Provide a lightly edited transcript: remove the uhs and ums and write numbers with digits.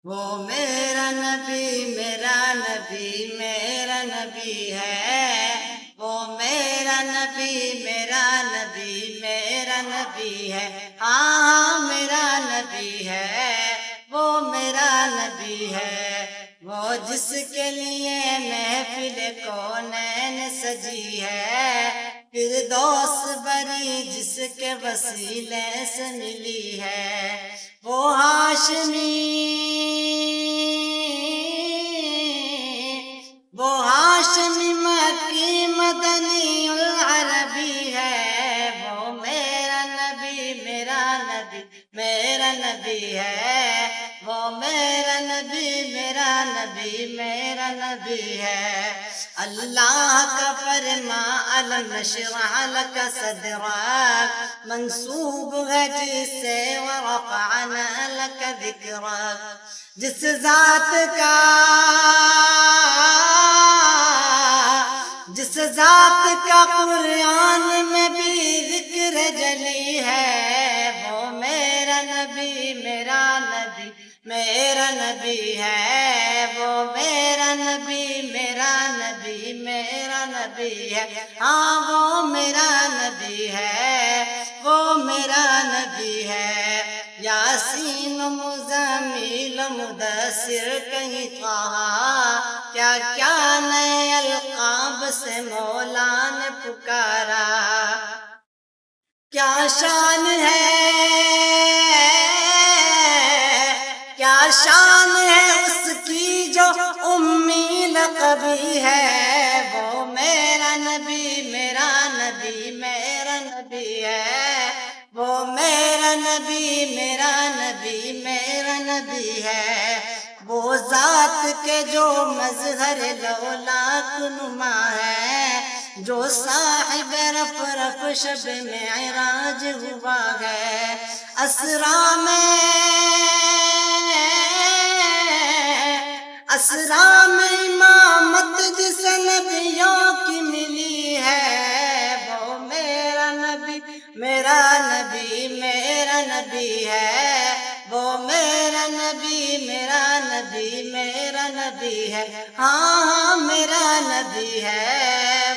وہ میرا نبی میرا نبی میرا نبی ہے، وہ میرا نبی میرا نبی میرا نبی ہے، ہاں میرا نبی ہے، وہ میرا نبی ہے، وہ جس کے لیے محفل کونین سجی ہے، فردوس بری جس کے وسیلے سے ملی ہے، وہ ہاشمی، وہ ہاشمی مکی مدنی العربی ہے، وہ میرا نبی میرا نبی میرا نبی ہے، وہ میرا نبی میرا نبی میرا نبی ہے، اللہ کا فرمان الم نشرح لک صدرک منسوب ہے جس سے ورفعنا لک ذکرک، جس ذات کا قرآن میں بھی ذکر جلی ہے، وہ میرا نبی میرا نبی میرا نبی ہے، وہ میرا نبی میرا نبی میرا نبی ہے، ہاں وہ میرا نبی ہے، وہ میرا نبی ہے، یاسین مزمل مدثر کہیں طہا، کیا کیا نئے القاب سے مولا نے پکارا، کیا شان ہے کیا شان ہے اس کی جو امی لقبی ہے، وہ میرا نبی میرا نبی میرا نبی ہے، وہ میرا نبی میرا نبی میرا نبی ہے، وہ ذات کے جو مظہر لولاک نما ہے، جو صاحب رف رف شب معراج ہوا ہے، اسرا میں امامت جس نبیوں کی ملی ہے، وہ میرا نبی میرا نبی میرا نبی ہے، وہ میرا نبی میرا نبی میرا نبی ہے، ہاں میرا نبی ہے۔